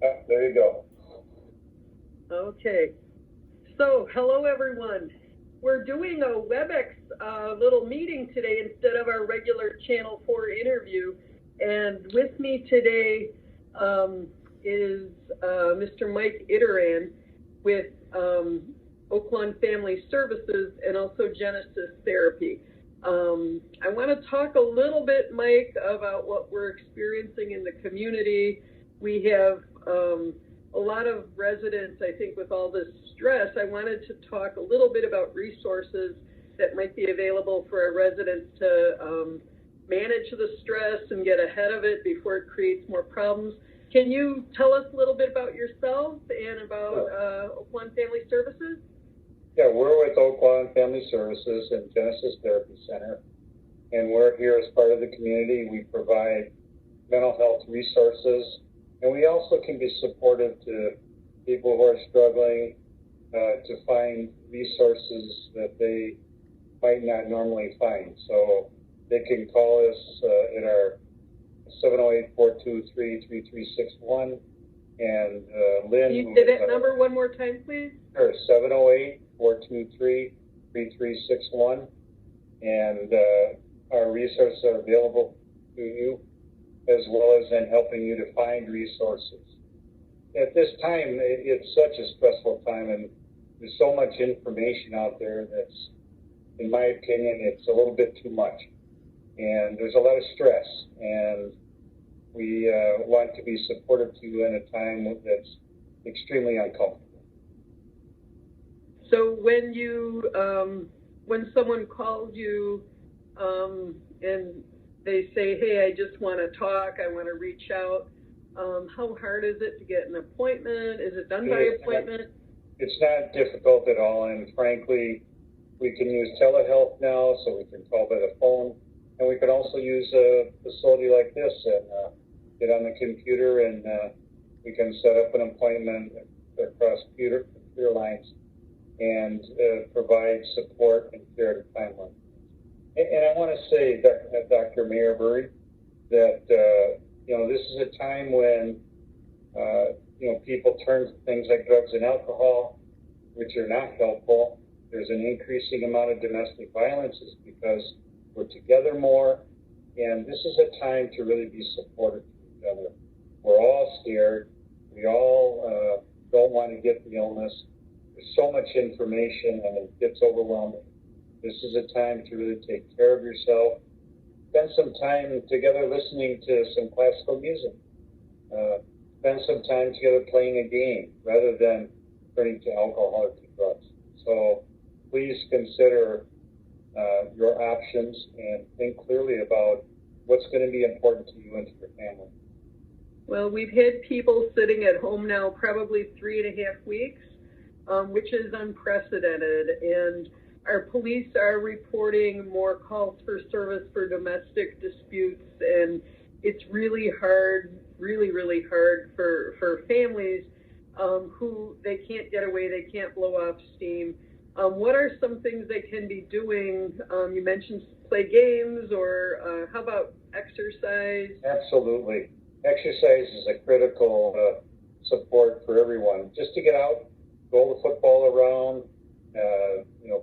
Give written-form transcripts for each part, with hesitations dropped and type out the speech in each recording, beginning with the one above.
There you go. Okay. So, hello everyone. We're doing a WebEx little meeting today instead of our regular Channel 4 interview. And with me today is Mr. Mike Ideran with Oaklawn Family Services and also Genesis Therapy. I want to talk a little bit, Mike, about what we're experiencing in the community. We have a lot of residents, I think, with all this stress. I wanted to talk a little bit about resources that might be available for our residents to manage the stress and get ahead of it before it creates more problems. Can you tell us a little bit about yourself and about Oaklawn Family Services? Yeah, we're with Oaklawn Family Services and Genesis Therapy Center, and we're here as part of the community. We provide mental health resources, and we also can be supportive to people who are struggling to find resources that they might not normally find. So they can call us at our 708-423-3361, and Lynn. Can you say that number one more time, please? Sure, 708-423-3361, and our resources are available to you, as well as in helping you to find resources. At this time, it's such a stressful time, and there's so much information out there that's, in my opinion, it's a little bit too much. And there's a lot of stress, and we want to be supportive to you in a time that's extremely uncomfortable. So when you, when someone calls you and they say, hey, I just want to talk, I want to reach out, how hard is it to get an appointment? Is it done by appointment? It's not difficult at all, and frankly, we can use telehealth now, so we can call by the phone, and we can also use a facility like this and get on the computer, and we can set up an appointment across computer lines and provide support and care at a time like this. And I want to say, Dr. Mayerbury, that this is a time when people turn to things like drugs and alcohol, which are not helpful. There's an increasing amount of domestic violence because we're together more, and this is a time to really be supportive to each other. We're all scared. We all don't want to get the illness. There's so much information, and it gets overwhelming. This is a time to really take care of yourself. Spend some time together listening to some classical music. Spend some time together playing a game rather than turning to alcohol or to drugs. So please consider your options and think clearly about what's going to be important to you and to your family. Well, we've had people sitting at home now probably 3.5 weeks, which is unprecedented. And our police are reporting more calls for service for domestic disputes, and it's really hard, really hard for families who they can't get away, they can't blow off steam. What are some things they can be doing? You mentioned play games, or how about exercise? Absolutely. Exercise is a critical support for everyone. Just to get out, roll the football around,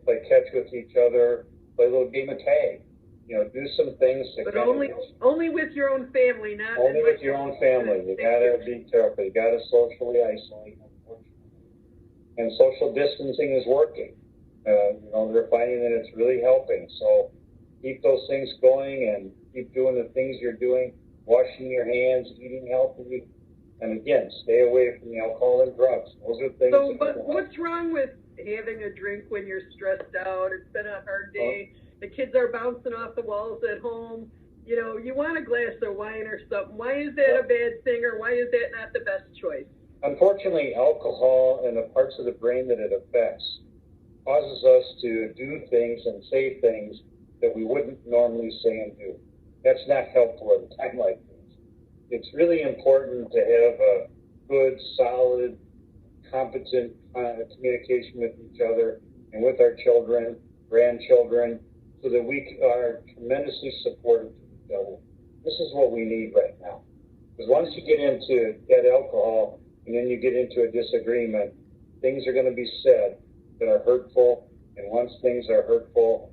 play catch with each other, play a little game of tag. Do some things. But only with your own family, not only with your own family. You gotta be careful. You gotta socially isolate, unfortunately. And social distancing is working. They're finding that it's really helping. So keep those things going and keep doing the things you're doing, washing your hands, eating healthy, and again, stay away from the alcohol and drugs. Those are things. So, but what's wrong with having a drink when you're stressed out? It's been a hard day. The kids are bouncing off the walls at home. You want a glass of wine or something. Why is that a bad thing, or why is that not the best choice? Unfortunately, alcohol and the parts of the brain that it affects causes us to do things and say things that we wouldn't normally say and do. That's not helpful at a time like this. It's really important to have a good, solid, competent communication with each other and with our children, grandchildren, so that we are tremendously supportive to each other. This is what we need right now. Because once you get into that alcohol, and then you get into a disagreement, things are going to be said that are hurtful, and once things are hurtful,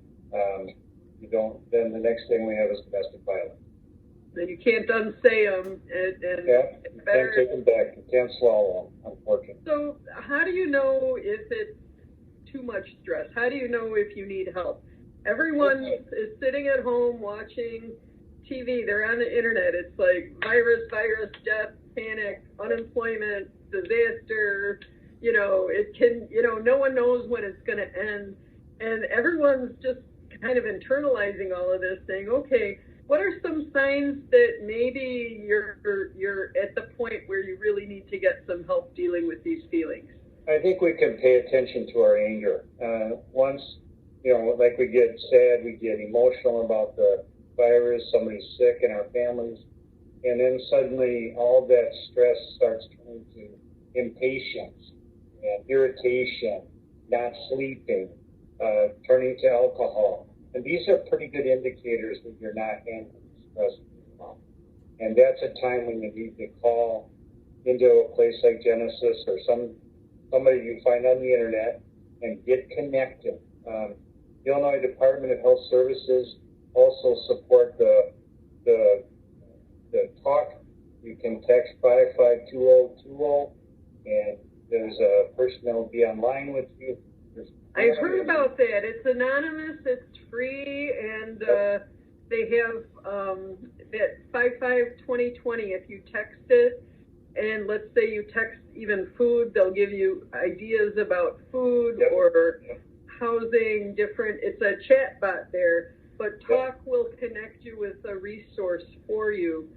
then the next thing we have is domestic violence. Then you can't unsay them, and Yeah, it's you better. can't take them back, you can't swallow them, unfortunately. So how do you know if it's too much stress? How do you know if you need help? Everyone is sitting at home watching TV. They're on the internet. It's like virus, death, panic, unemployment, disaster. No one knows when it's going to end. And everyone's just kind of internalizing all of this, saying, okay, what are some signs that maybe you're at the point where you really need to get some help dealing with these feelings? I think we can pay attention to our anger. Once, like we get sad, we get emotional about the virus, somebody's sick in our families, and then suddenly all that stress starts turning to impatience and irritation, not sleeping, turning to alcohol. And these are pretty good indicators that you're not handling stress well. And that's a time when you need to call into a place like Genesis or somebody you find on the internet and get connected. The Illinois Department of Health Services also support the talk. You can text 5522020, and there's a person that will be online with you. I've heard about that. It's anonymous, it's free, and they have that 552020. If you text it, and let's say you text even food, they'll give you ideas about food or housing, different. It's a chat bot there, but Talk will connect you with a resource for you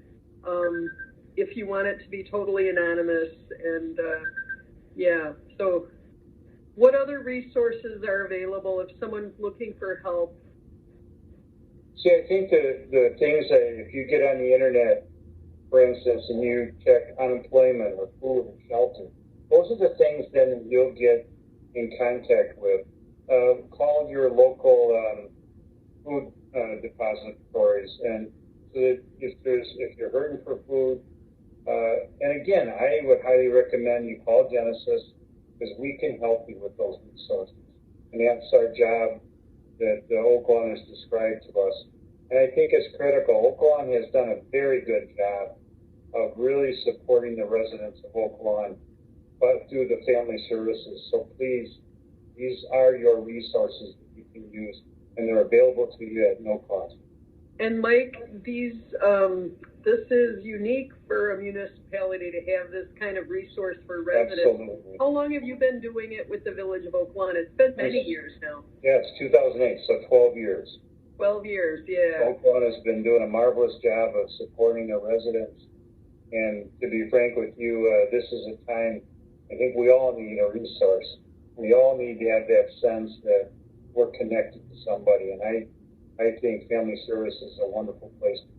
if you want it to be totally anonymous. And so what other resources are available if someone's looking for help? See, I think the things that if you get on the internet, for instance, and you check unemployment or food and shelter, those are the things then you'll get in contact with. Call your local food depositories, and so that if you're hurting for food, and again, I would highly recommend you call Genesis, because we can help you with those resources. And that's our job that Oaklawn has described to us. And I think it's critical. Oaklawn has done a very good job of really supporting the residents of Oaklawn, but through the family services. So please, these are your resources that you can use, and they're available to you at no cost. And Mike, this is unique for a municipality to have this kind of resource for residents. Absolutely. How long have you been doing it with the Village of Oaklawn? It's been many years now. Yeah, it's 2008, so 12 years. 12 years, yeah. Oaklawn has been doing a marvelous job of supporting the residents. And to be frank with you, this is a time I think we all need a resource. We all need to have that sense that we're connected to somebody. And I think family service is a wonderful place to be.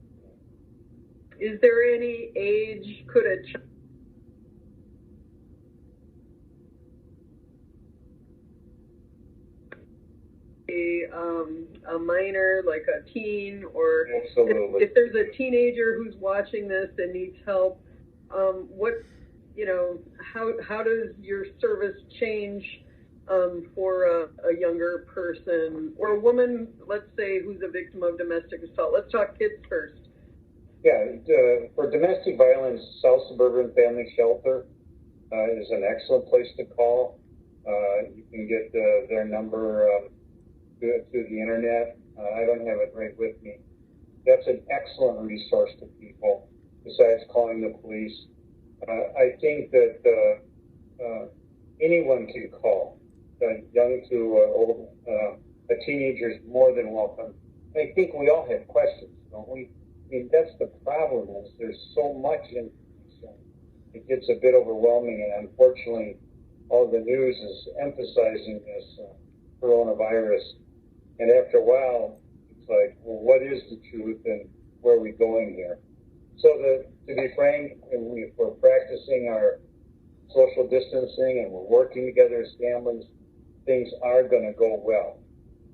Is there any age, could a minor, like a teen, or Absolutely. if there's a teenager who's watching this and needs help, how does your service change for a younger person or a woman, let's say, who's a victim of domestic assault? Let's talk kids first. Yeah, for domestic violence, South Suburban Family Shelter is an excellent place to call. You can get their number through the internet. I don't have it right with me. That's an excellent resource to people, besides calling the police. I think that anyone can call. Young to old, a teenager is more than welcome. I think we all have questions, don't we? I mean, that's the problem, is there's so much information. It gets a bit overwhelming, and unfortunately, all the news is emphasizing this coronavirus. And after a while, it's like, well, what is the truth, and where are we going here? So to be frank, if we're practicing our social distancing and we're working together as families, things are going to go well.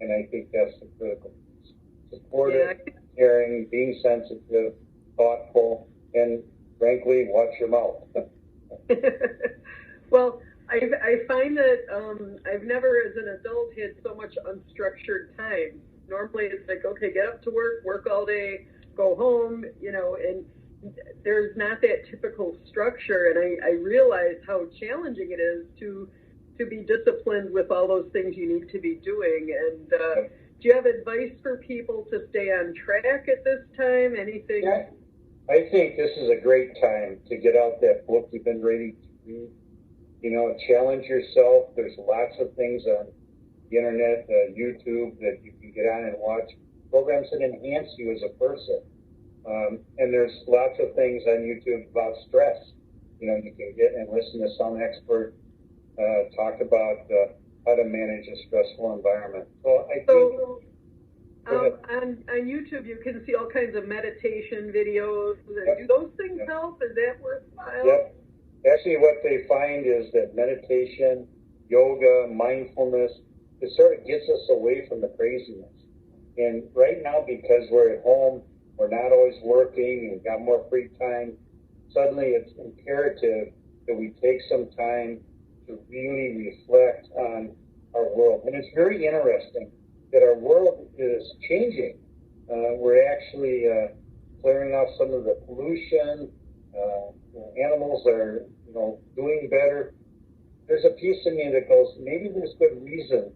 And I think that's the critical piece. Supportive, caring, being sensitive, thoughtful, and frankly, watch your mouth. Well, I find that I've never, as an adult, had so much unstructured time. Normally, it's like, okay, get up to work all day, go home, and there's not that typical structure. And I realize how challenging it is to be disciplined with all those things you need to be doing. And do you have advice for people to stay on track at this time? Anything? Yeah, I think this is a great time to get out that book you've been ready to read. Challenge yourself. There's lots of things on the internet, YouTube, that you can get on and watch programs that enhance you as a person. And there's lots of things on YouTube about stress. You can get and listen to some expert talk about how to manage a stressful environment. So I think on YouTube you can see all kinds of meditation videos. Yep. Do those things help? Is that worthwhile? Yep. Actually, what they find is that meditation, yoga, mindfulness, it sort of gets us away from the craziness. And right now, because we're at home, we're not always working, and we've got more free time, suddenly it's imperative that we take some time to really reflect on our world. And it's very interesting that our world is changing. We're actually clearing off some of the pollution. Animals are, doing better. There's a piece of me that goes, maybe there's good reason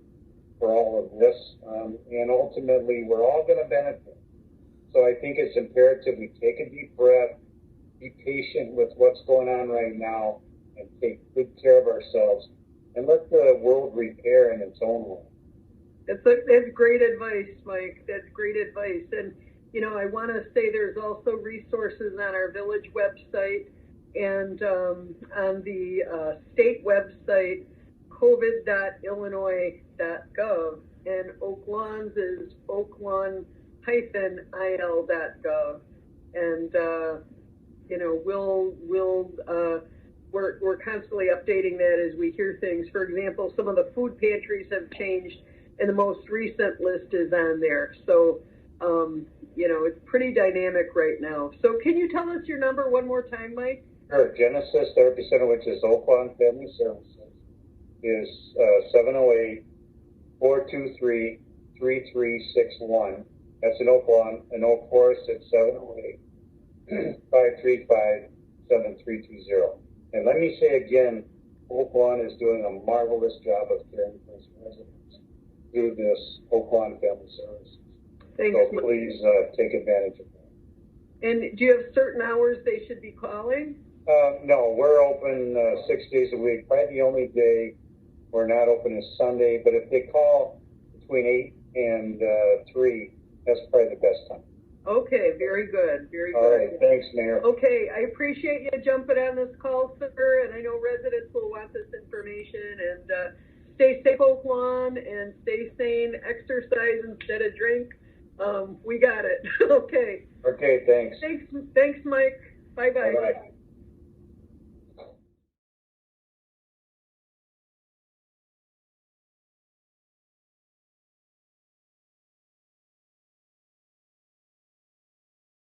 for all of this, and ultimately we're all going to benefit. So I think it's imperative we take a deep breath, be patient with what's going on right now, and take good care of ourselves, and let the world repair in its own way. That's great advice, Mike. That's great advice. And, I want to say there's also resources on our village website and on the state website, covid.illinois.gov, and Oak Lawns is oaklawn-il.gov. And, we're constantly updating that as we hear things. For example, some of the food pantries have changed, and the most recent list is on there. So, it's pretty dynamic right now. So can you tell us your number one more time, Mike? Sure. Genesis Therapy Center, which is Oak Lawn Family Services, is 708-423-3361. That's in Oak Lawn. In Oak Forest, it's 708-535-7320. And let me say again, Oak Lawn is doing a marvelous job of caring for its residents through this Oak Lawn Family Services. Thanks. So please take advantage of that. And do you have certain hours they should be calling? No, we're open 6 days a week. Probably the only day we're not open is Sunday, but if they call between 8 and 3, that's probably the best time. Okay, very good, very good. All right, thanks, Mayor. Okay, I appreciate you jumping on this call, sir, and I know residents will want this information. And stay safe, Oak Lawn, and stay sane. Exercise instead of drink. We got it. Okay. Okay, thanks. Thanks, Mike. Bye-bye. Bye-bye.